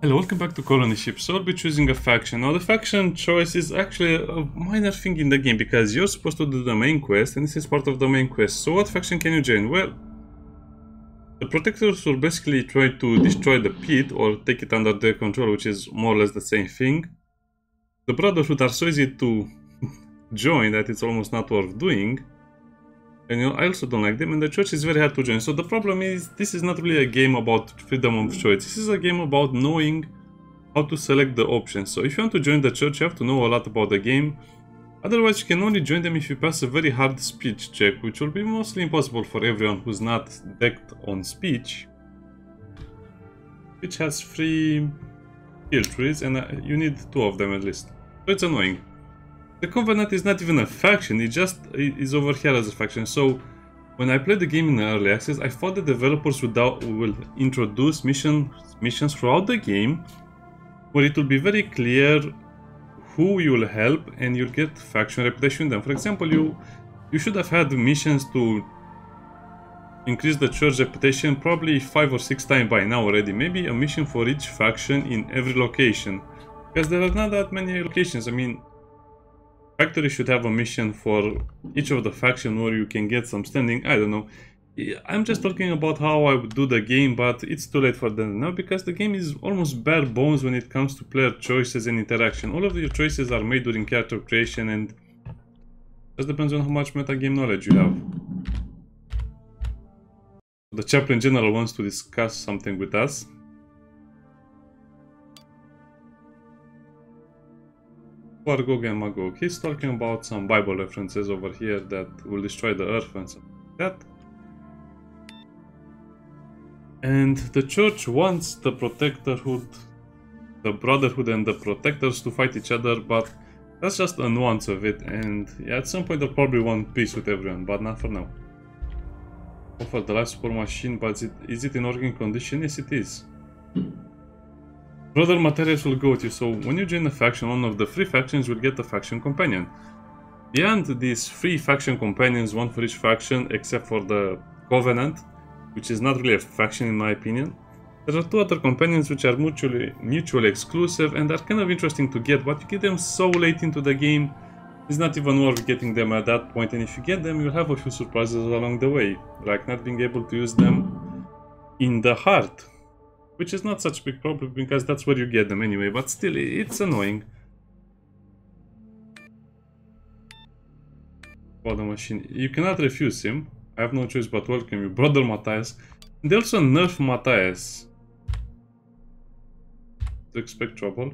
Hello, welcome back to Colony Ship. So I'll be choosing a faction. Now the faction choice is actually a minor thing in the game because you're supposed to do the main quest and this is part of the main quest. So what faction can you join? Well, the Protectors will basically try to destroy the pit or take it under their control, which is more or less the same thing. The Brotherhood are so easy to join that it's almost not worth doing. And I also don't like them, and the Church is very hard to join. So the problem is, this is not really a game about freedom of choice. This is a game about knowing how to select the options. So if you want to join the Church, you have to know a lot about the game. Otherwise, you can only join them if you pass a very hard speech check, which will be mostly impossible for everyone who's not decked on speech. Which has 3 skill trees, and you need 2 of them at least. So it's annoying. The Covenant is not even a faction, it just is over here as a faction. So when I played the game in early access, I thought the developers will introduce missions throughout the game where it will be very clear who you will help and you'll get faction reputation in them. For example, you should have had missions to increase the Church reputation probably 5 or 6 times by now already. Maybe a mission for each faction in every location, because there are not that many locations. I mean, Factory should have a mission for each of the faction where you can get some standing. I don't know. I'm just talking about how I would do the game, but it's too late for that now because the game is almost bare bones when it comes to player choices and interaction. All of your choices are made during character creation, and it just depends on how much metagame knowledge you have. The Chaplain General wants to discuss something with us. Gog and Magog. He's talking about some Bible references over here that will destroy the earth and something like that. And the Church wants the Protectorhood, the Brotherhood and the Protectors to fight each other, but that's just a nuance of it, and yeah, at some point they'll probably want peace with everyone, but not for now. Offer the life support machine, but is it in working condition? Yes, it is. Brother materials will go with you, so when you join a faction, one of the 3 factions will get a faction companion. Beyond these 3 faction companions, one for each faction, except for the Covenant, which is not really a faction in my opinion, there are 2 other companions which are mutually exclusive and are kind of interesting to get, but you get them so late into the game, it's not even worth getting them at that point, and if you get them, you'll have a few surprises along the way, like not being able to use them in the heart. Which is not such a big problem because that's where you get them anyway, but still, it's annoying. About the machine. You cannot refuse him. I have no choice but welcome you, Brother Matthias. They also nerf Matthias. To expect trouble.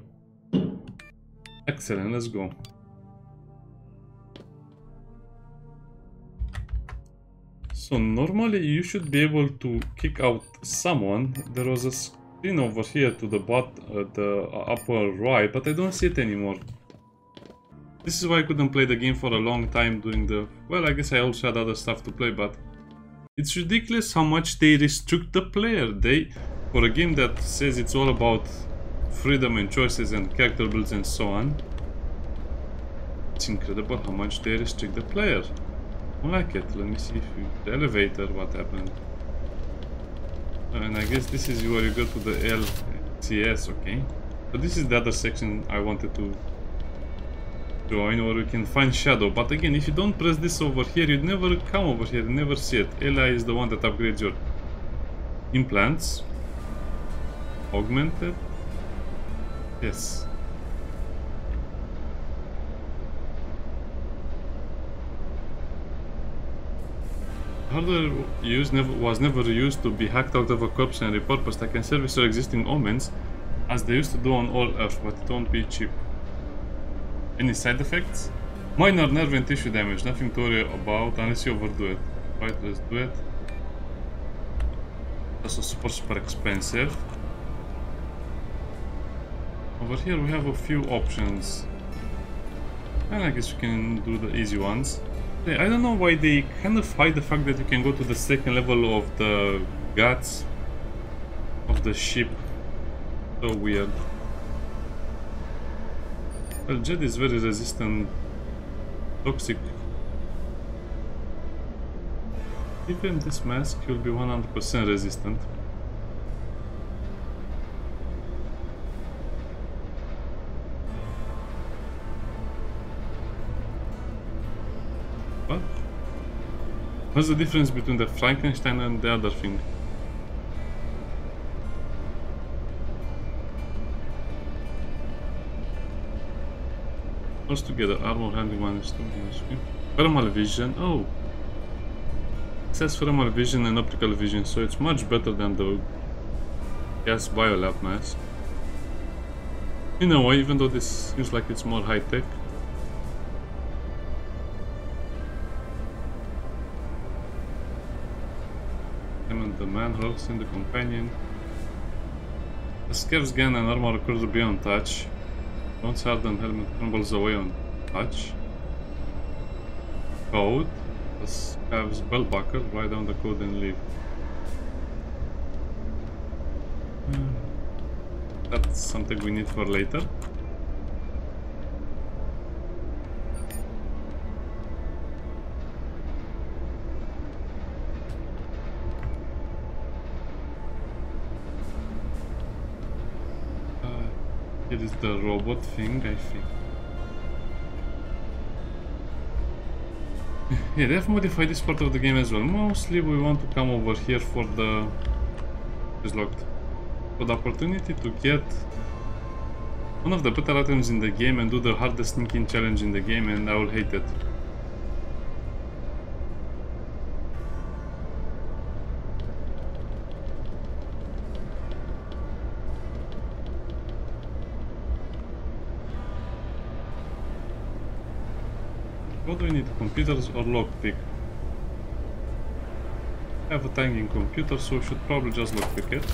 Excellent, let's go. So normally you should be able to kick out someone. There was a screen over here to the upper right, but I don't see it anymore. This is why I couldn't play the game for a long time during the... Well, I guess I also had other stuff to play, but it's ridiculous how much they restrict the player. For a game that says it's all about freedom and choices and character builds and so on, it's incredible how much they restrict the player. I don't like it. Let me see if the elevator, what happened. And I guess this is where you go to the LCS, okay. So this is the other section I wanted to join, where we can find Shadow. But again, if you don't press this over here, you'd never come over here, you never see it. Eli is the one that upgrades your implants. Augmented. Yes. Hardware was never used to be hacked out of a corpse and repurposed. I can service your existing omens as they used to do on all Earth, but it won't be cheap. Any side effects? Minor nerve and tissue damage, nothing to worry about unless you overdo it. Right, let's do it. Also super expensive. Over here we have a few options. And I guess you can do the easy ones. I don't know why they kind of hide the fact that you can go to the 2nd level of the guts of the ship. So weird. Well, Jed is very resistant. Toxic. Give him this mask, he'll be 100% resistant. What's the difference between the Frankenstein and the other thing? Close together, armor handling one is thermal vision. Oh, it says thermal vision and optical vision, so it's much better than the gas biolab. Nice. In a way, even though this seems like it's more high tech. And the manholes in the companion. The scarce gun and armor occurs beyond touch. Bones hardened helmet crumbles away on touch. Code. The scav's belt buckle. Write down the code and leave. That's something we need for later. Here is the robot thing, I think. Yeah, they have modified this part of the game as well. Mostly we want to come over here for the... It's locked. For the opportunity to get one of the better items in the game and do the hardest sneaking challenge in the game, and I will hate it. What do we need? Computers or lockpick? I have a tanking computer, so we should probably just lockpick it.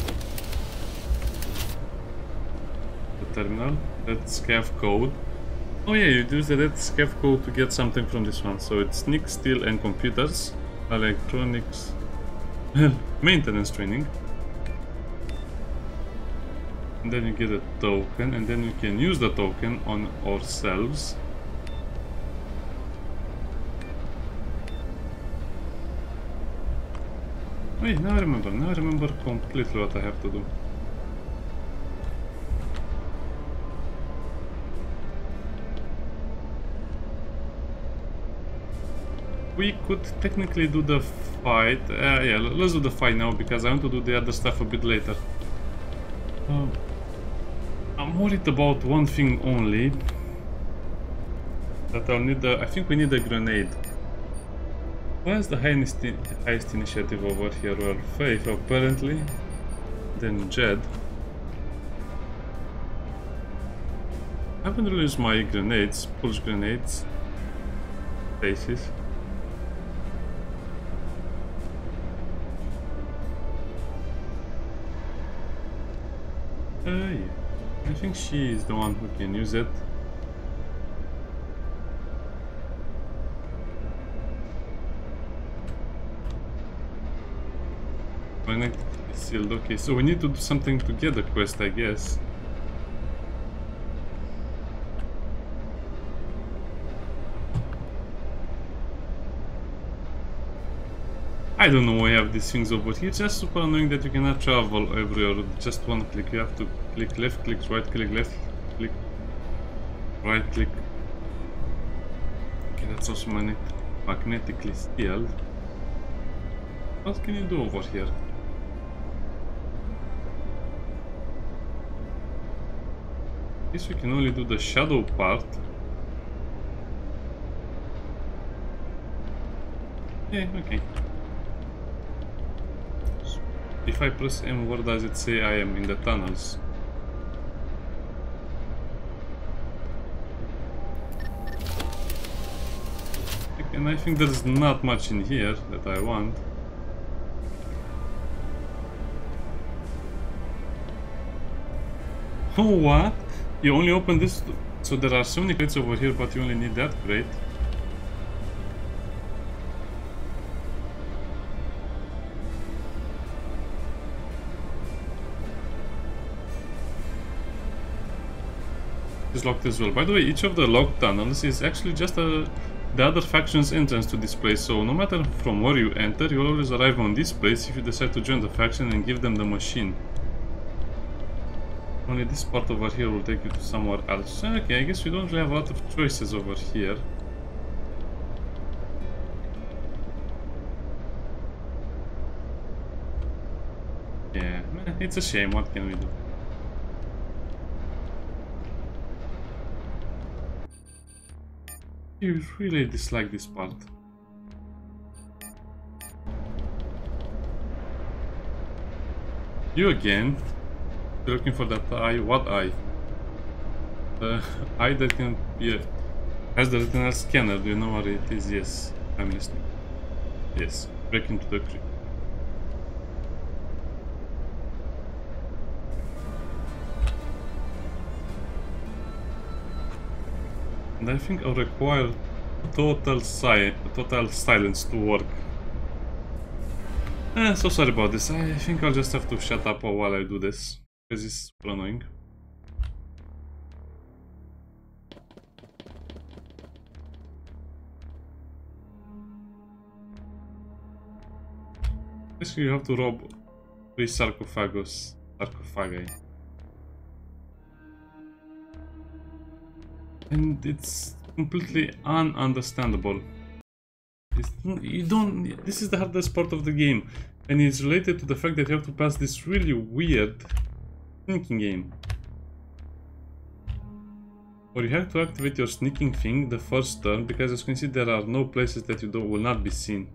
Terminal. Let's scav code. Oh yeah, you use the scav code to get something from this one. So it's sneak, steal, and computers, electronics, maintenance training. And then you get a token, and then we can use the token on ourselves. Wait, now I remember completely what I have to do. We could technically do the fight. Yeah, let's do the fight now because I want to do the other stuff a bit later. I'm worried about one thing only. That I'll need I think we need a grenade. What is the highest initiative over here? Well, Faith apparently. Then Jed. I haven't really used my grenades, pulse grenades. Stasis. Yeah. I think she is the one who can use it. Magnetic sealed. Okay, so we need to do something to get the quest, I guess. I don't know why I have these things over here. It's just super annoying that you cannot travel everywhere with just one click. You have to click left, click right, click left, click right, click. Okay, that's also magnetically sealed. What can you do over here? I guess we can only do the shadow part. Yeah, okay. If I press M, where does it say I am in the tunnels? And I think there's not much in here that I want. Oh, what? You only open this, so there are so many crates over here, but you only need that crate. Is locked as well. By the way, each of the locked tunnels is actually just the other faction's entrance to this place, so no matter from where you enter, you'll always arrive on this place if you decide to join the faction and give them the machine. Only this part over here will take you to somewhere else. Okay, I guess we don't really have a lot of choices over here. It's a shame, what can we do? You really dislike this part. You again. You're looking for that eye. What eye? The eye that can be has the retinal scanner. Do you know what it is? Yes, I'm listening. Yes, break into the creek. And I think I'll require total silence to work. So sorry about this. I think I'll just have to shut up while I do this, because it's super annoying. Basically, you have to rob 3 sarcophagi. And it's completely ununderstandable. This is the hardest part of the game, and it's related to the fact that you have to pass this really weird sneaking game. Or you have to activate your sneaking thing the first turn, because as you can see there are no places that you will not be seen.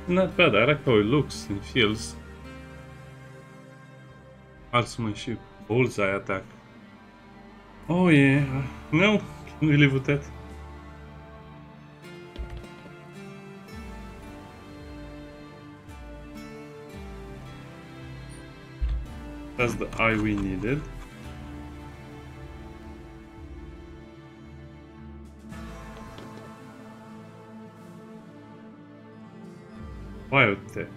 Not bad, I like how it looks and feels. Marksmanship, bullseye attack. Oh yeah, no, can we live with that? That's the eye we needed. Biotech.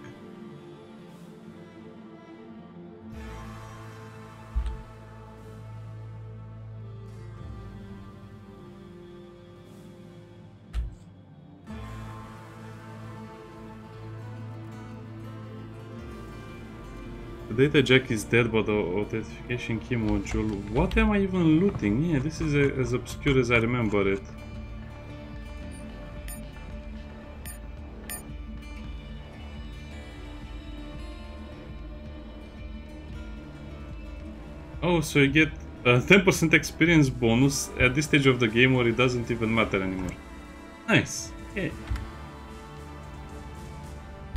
The data jack is dead, but the authentication key module. What am I even looting? Yeah, this is as obscure as I remember it. Oh, so you get a 10% experience bonus at this stage of the game where it doesn't even matter anymore. Nice. Okay.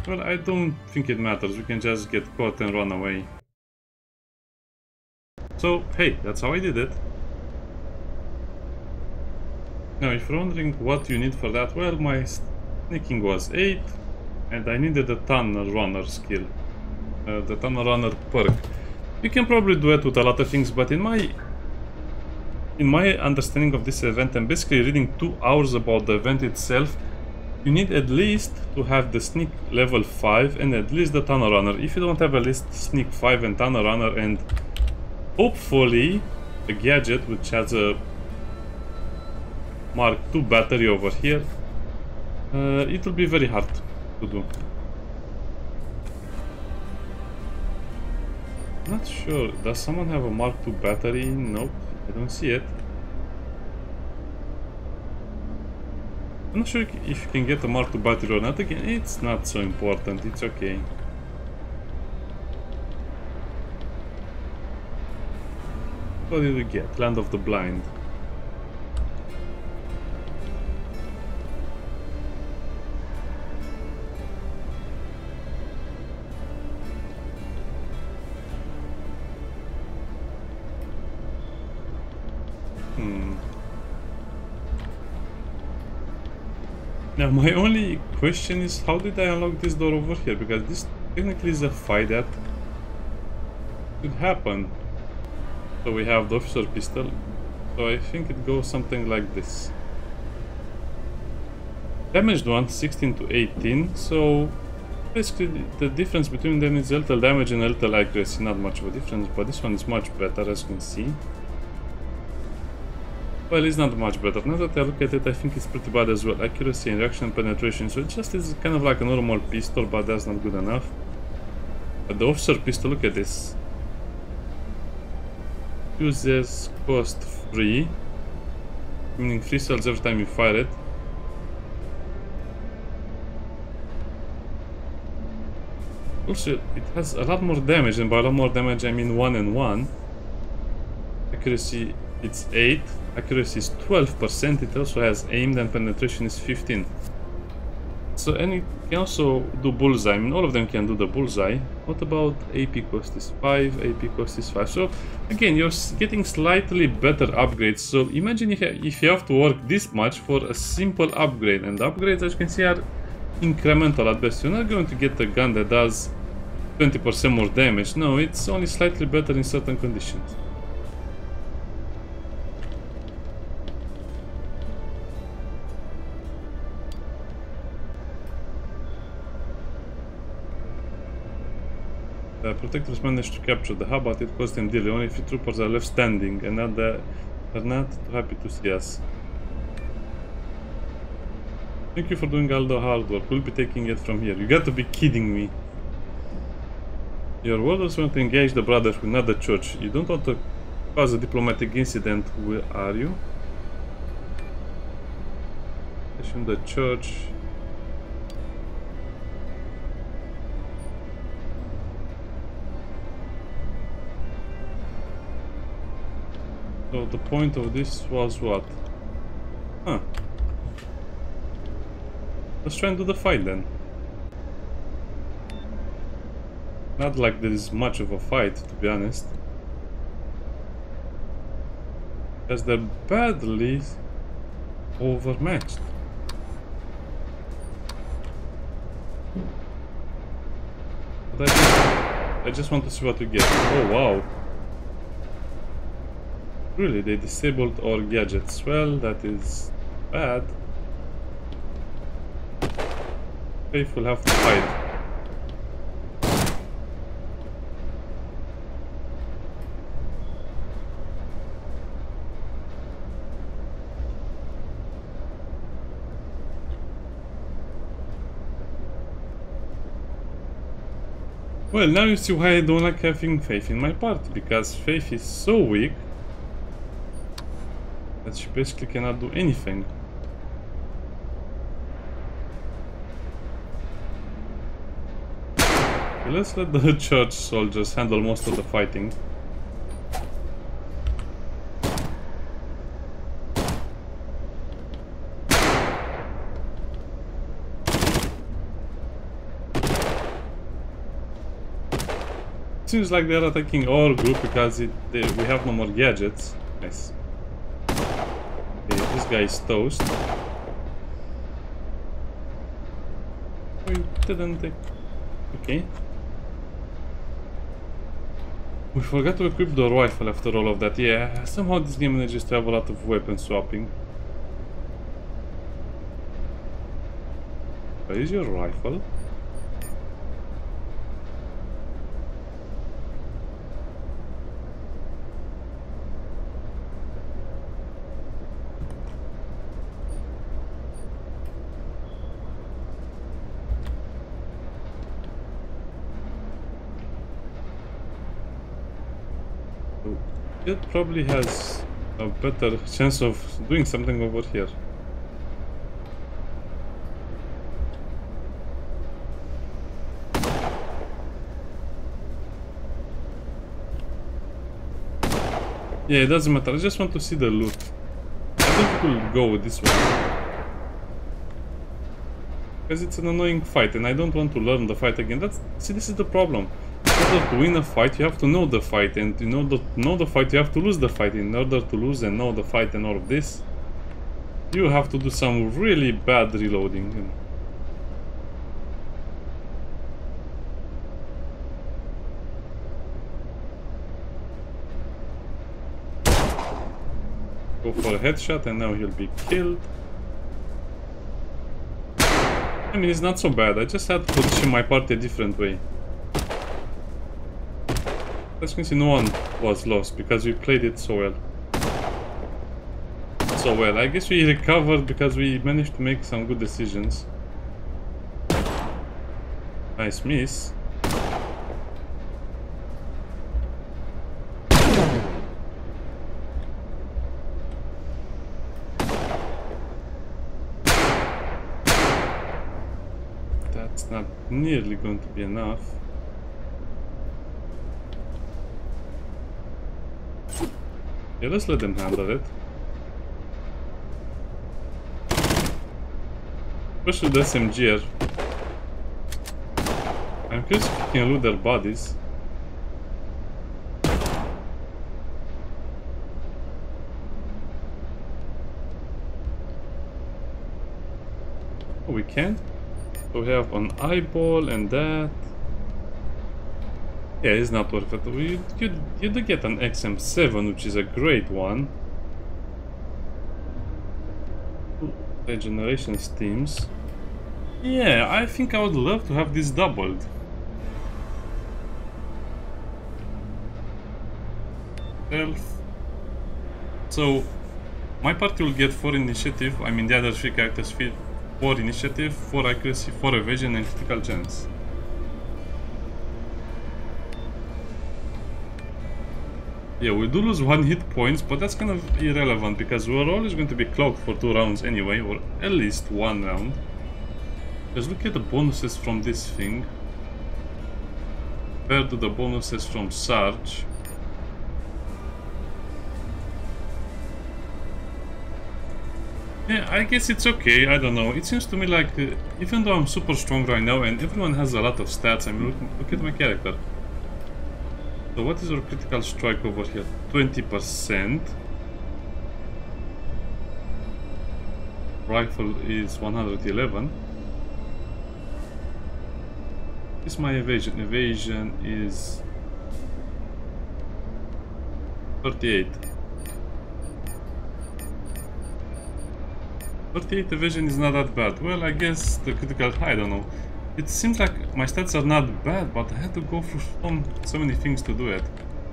Well, I don't think it matters. We can just get caught and run away. So, hey, that's how I did it. Now, if you're wondering what you need for that, well, my sneaking was 8, and I needed a tunnel runner skill. The tunnel runner perk. You can probably do it with a lot of things, but in my understanding of this event, and basically reading 2 hours about the event itself, you need at least to have the sneak level 5 and at least the tunnel runner. If you don't have at least sneak 5 and tunnel runner and hopefully a gadget which has a Mark II battery over here, it will be very hard to do. Not sure. Does someone have a Mark II battery? Nope, I don't see it. I'm not sure if you can get a Mark II battery or not. Again, it's not so important. It's okay. What did we get? Land of the Blind. Now my only question is, how did I unlock this door over here? Because this technically is a fight that could happen. So we have the officer pistol. So I think it goes something like this. Damaged one, 16 to 18. So basically the difference between them is a little damage and a little accuracy. Not much of a difference, but this one is much better, as you can see. Well, it's not much better. Now that I look at it, I think it's pretty bad as well. Accuracy and reaction and penetration. So it just is kind of like a normal pistol, but that's not good enough. But the officer pistol, look at this. Uses cost free, meaning 3 cells every time you fire it. Also, it has a lot more damage, and by a lot more damage I mean 1 and 1. Accuracy, it's 8. Accuracy is 12%. It also has aimed, and penetration is 15. So, and it can also do bullseye. I mean, all of them can do the bullseye. What about AP cost is 5, AP cost is 5. So, again, you're getting slightly better upgrades. So, imagine if you have to work this much for a simple upgrade. And the upgrades, as you can see, are incremental at best. You're not going to get a gun that does 20% more damage. No, it's only slightly better in certain conditions. The protectors managed to capture the hub, but it caused them delay. Only a few troopers are left standing, and they're not too happy to see us. Thank you for doing all the hard work. We'll be taking it from here. You got to be kidding me. Your orders want to engage the Brotherhood, not the Church. You don't want to cause a diplomatic incident, where are you? Assume the Church. So the point of this was what? Huh. Let's try and do the fight then. Not like there is much of a fight, to be honest. Because they're badly overmatched. But I just want to see what we get. Oh wow. Really, they disabled our gadgets. Well, that is bad. Faith will have to hide. Well, now you see why I don't like having Faith in my party, because Faith is so weak that she basically cannot do anything. Okay, let's let the church soldiers handle most of the fighting. Seems like they're attacking our group because we have no more gadgets. Nice. This guy is toast. We didn't take... Okay. We forgot to equip the rifle after all of that. Yeah, somehow this game manages to have a lot of weapon swapping. Where is your rifle? It probably has a better chance of doing something over here. Yeah, it doesn't matter. I just want to see the loot. I think we'll go with this one. Because it's an annoying fight and I don't want to learn the fight again. See, this is the problem. In order to win a fight, you have to know the fight, and in order to know the fight, you have to lose the fight. In order to lose and know the fight and all of this, you have to do some really bad reloading. Go for a headshot and now he'll be killed. I mean, it's not so bad. I just had to position my party a different way. As you can see, no one was lost because we played it so well. I guess we recovered because we managed to make some good decisions. Nice miss. That's not nearly going to be enough. Yeah, let's let them handle it. Especially the SMGer. I'm curious if we can loot their bodies. Oh, we can? So we have an eyeball and that. Yeah, it's not worth it. You do get an XM7, which is a great one. Regeneration steams. Yeah, I think I would love to have this doubled. So, my party will get 4 initiative. I mean, the other 3 characters feel 4 initiative, 4 accuracy, 4 evasion, and critical chance. Yeah, we do lose 1 hit points, but that's kind of irrelevant because we're always going to be cloaked for 2 rounds anyway, or at least 1 round. Let's look at the bonuses from this thing compared to the bonuses from Sarge. Yeah, I guess it's okay, I don't know. It seems to me like, even though I'm super strong right now and everyone has a lot of stats, I mean, look at my character. So what is our critical strike over here? 20%. Rifle is 111. This is my evasion. Evasion is 38. 38 evasion is not that bad. Well, I guess the critical, I don't know. It seems like my stats are not bad, but I had to go through so many things to do it.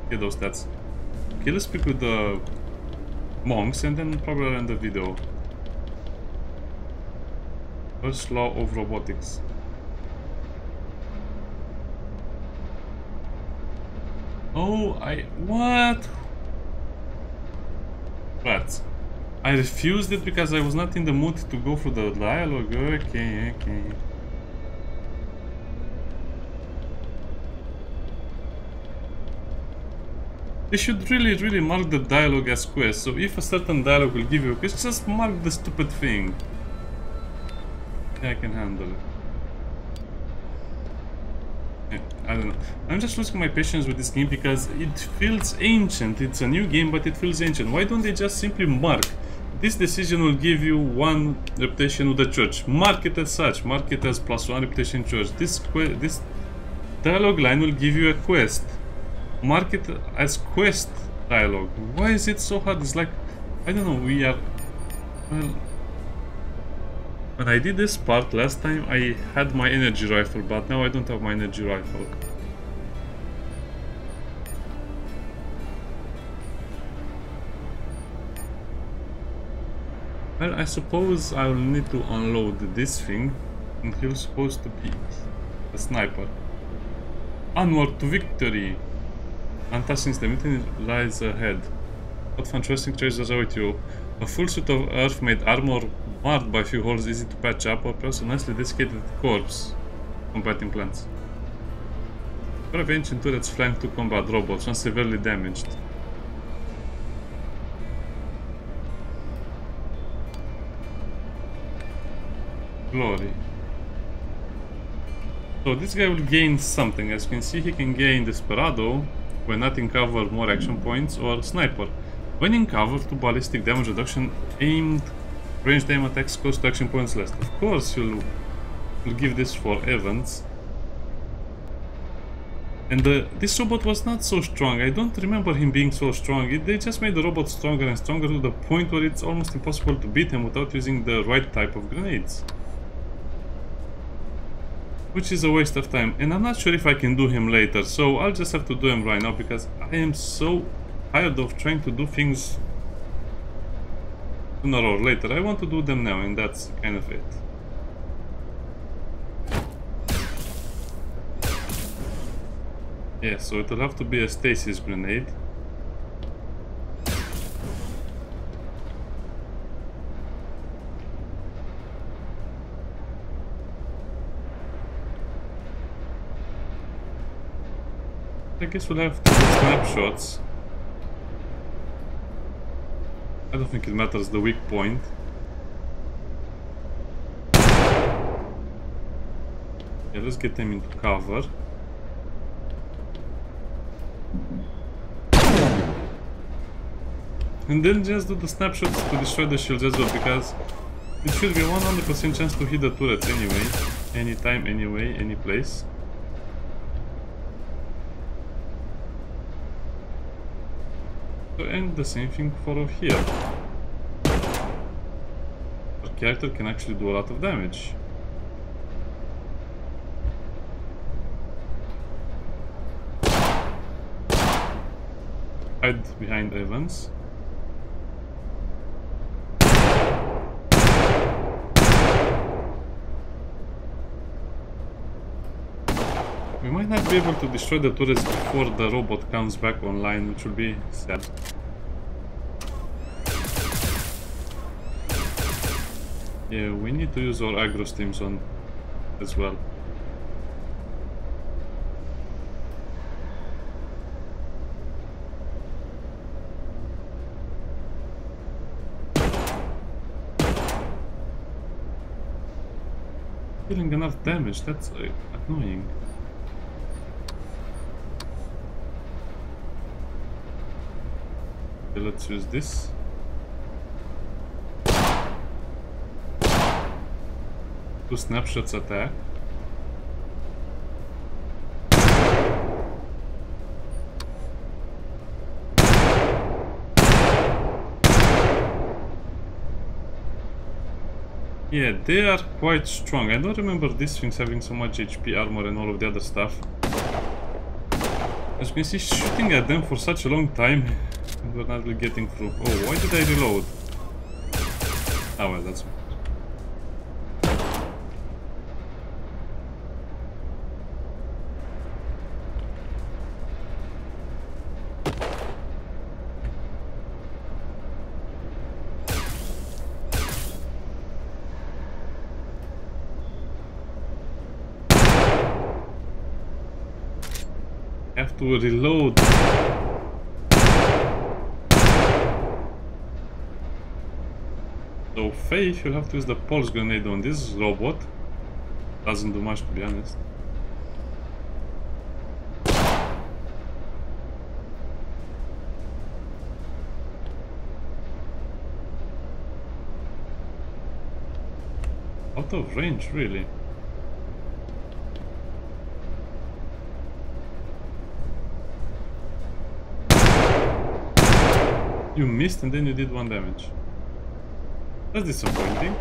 Get those stats. Okay, let's speak with the monks and then probably end the video. First law of robotics. Oh, what? Rats. I refused it because I was not in the mood to go through the dialogue. Okay. They should really mark the dialogue as quest. So if a certain dialogue will give you a quest, just mark the stupid thing. Yeah, I can handle it. Yeah, I don't know. I'm just losing my patience with this game because it feels ancient. It's a new game, but it feels ancient. Why don't they just simply mark? This decision will give you 1 reputation with the church. Mark it as such. Mark it as +1 reputation church. This dialogue line will give you a quest. Mark it as quest dialogue. Why is it so hard? It's like, I don't know, we are... Well... When I did this part last time, I had my energy rifle, but now I don't have my energy rifle. Well, I suppose I will need to unload this thing, and he was supposed to be a sniper. Onward to victory! Untouched the mutiny lies ahead. What fantastic treasures await you. A full suit of earth-made armor marred by few holes easy to patch up, or perhaps a nicely desiccated corpse combating plants. A pair of ancient turrets flanked 2 combat robots, one severely damaged. Glory. So this guy will gain something. As you can see, he can gain Desperado, when not in cover, more action points, or Sniper. When in cover, 2 ballistic damage reduction, aimed ranged aim attacks cost 2 action points less. Of course, you'll give this for events. And this robot was not so strong. I don't remember him being so strong. They just made the robot stronger and stronger to the point where it's almost impossible to beat him without using the right type of grenades. Which is a waste of time. And I'm not sure if I can do him later, so I'll just have to do him right now because I am so tired of trying to do things sooner or later. I want to do them now, and that's kind of it. Yeah, so it'll have to be a stasis grenade. I guess we'll have to do snapshots. I don't think it matters the weak point. Yeah, let's get them into cover. And then just do the snapshots to destroy the shields as well, because it should be 100% chance to hit the turrets anyway. Anytime, anyway, any place. And the same thing for here. Our character can actually do a lot of damage. Hide behind Evans. We might not be able to destroy the turrets before the robot comes back online, which will be sad. Yeah, we need to use our aggro steams on as well. Dealing enough damage, that's annoying. Okay, let's use this. Two snapshots attack. Yeah, they are quite strong. I don't remember these things having so much HP, armor and all of the other stuff. As you can see, shooting at them for such a long time, we're not really getting through. Oh, why did I reload? Oh well, that's... have to reload. So Faith, you'll have to use the pulse grenade on this robot. Doesn't do much, to be honest. Out of range, really. You missed and then you did 1 damage. That's disappointing.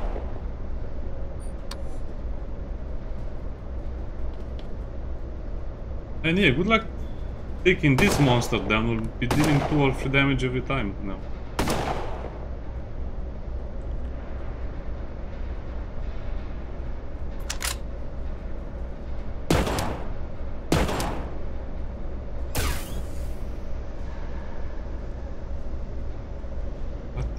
And yeah, good luck taking this monster down. We'll be dealing 2 or 3 damage every time now.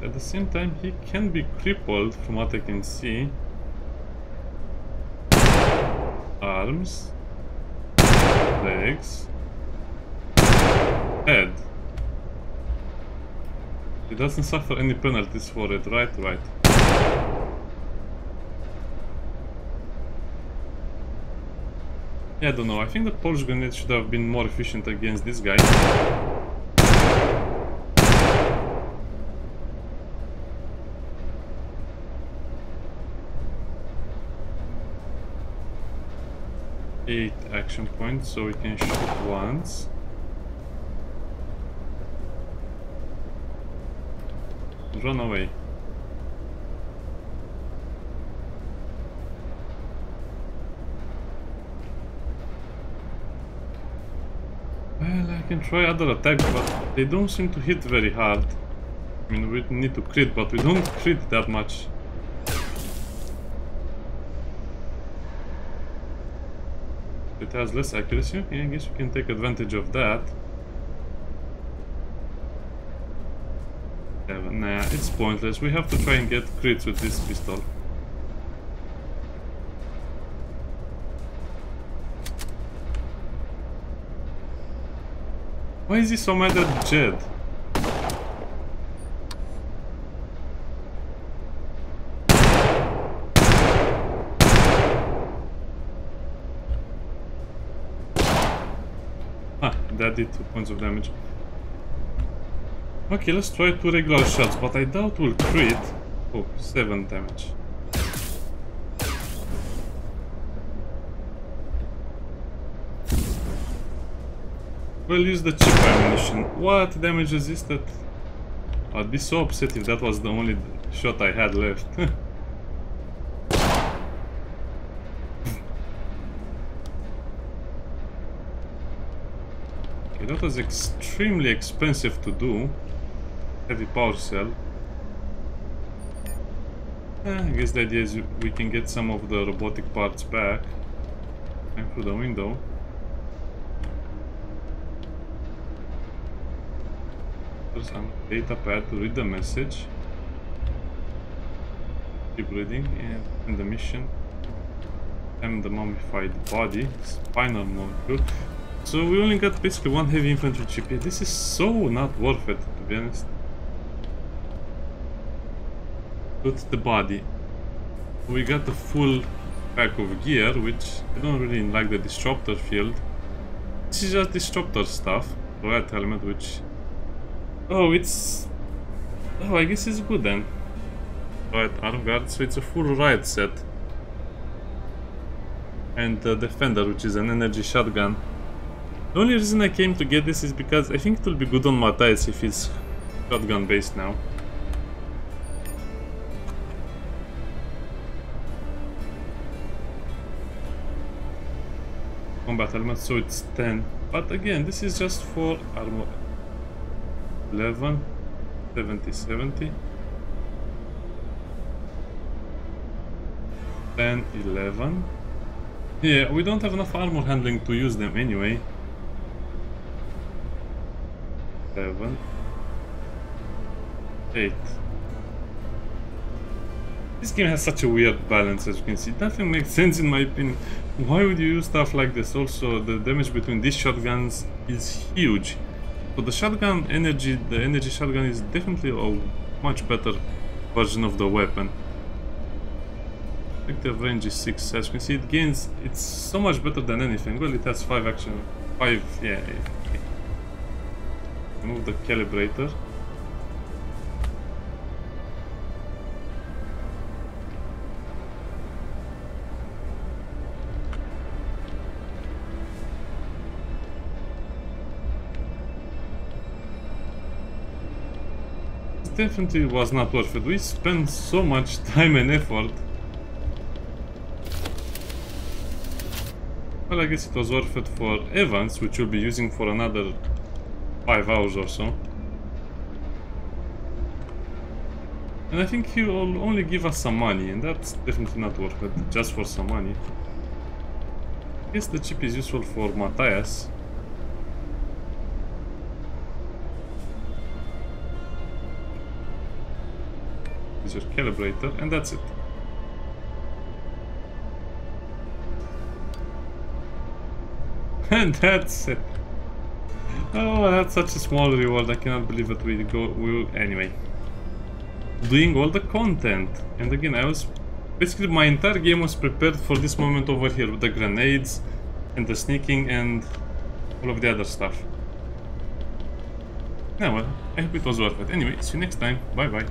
At the same time, he can be crippled from what I can see. Arms, legs, head. He doesn't suffer any penalties for it, right? Right. Yeah, I don't know. I think the pulse grenade should have been more efficient against this guy. 8 action points, so we can shoot once. Run away. Well, I can try other attacks, but they don't seem to hit very hard. I mean, we need to crit, but we don't crit that much. It has less accuracy. Yeah, I guess we can take advantage of that. Nah, it's pointless. We have to try and get crits with this pistol. Why is he so mad at Jed? Ah, that did 2 points of damage. Okay, let's try 2 regular shots, but I doubt we'll crit. Oh, 7 damage. We'll use the cheap ammunition. What damage resisted? I'd be so upset if that was the only shot I had left. Okay, that was extremely expensive to do. Heavy power cell. I guess the idea is we can get some of the robotic parts back. And through the window. Some data pad to read the message. Keep reading and the mission. And the mummified body, spinal molecule. So we only got basically 1 heavy infantry chip. Yeah, this is so not worth it, to be honest. Put the body. We got the full pack of gear, which I don't really like the disruptor field. This is just disruptor stuff. Red helmet, which... Oh, it's... Oh, I guess it's good then. Right, arm guard, so it's a full riot set. And the defender, which is an energy shotgun. The only reason I came to get this is because I think it will be good on Matthias if he's shotgun based now. Combat helmet, so it's 10. But again, this is just for armor. 11, 70, 70, 10, 11. Yeah, we don't have enough armor handling to use them anyway. 7, 8. This game has such a weird balance, as you can see. Nothing makes sense in my opinion. Why would you use stuff like this? Also, the damage between these shotguns is huge. So the shotgun energy, the energy shotgun is definitely a much better version of the weapon. Effective range is 6, as you can see it gains, it's so much better than anything. Well, it has 5 action, 5, yeah. Okay. Remove the calibrator. Definitely was not worth it. We spent so much time and effort. Well, I guess it was worth it for Evans, which we'll be using for another 5 hours or so. And I think he will only give us some money, and that's definitely not worth it, just for some money. I guess the chip is useful for Matthias. Your calibrator, and that's it. And that's it. Oh, that's such a small reward. I cannot believe that we anyway. Doing all the content. And again, basically my entire game was prepared for this moment over here with the grenades and the sneaking and all of the other stuff. Yeah, well, I hope it was worth it. Anyway, see you next time. Bye bye.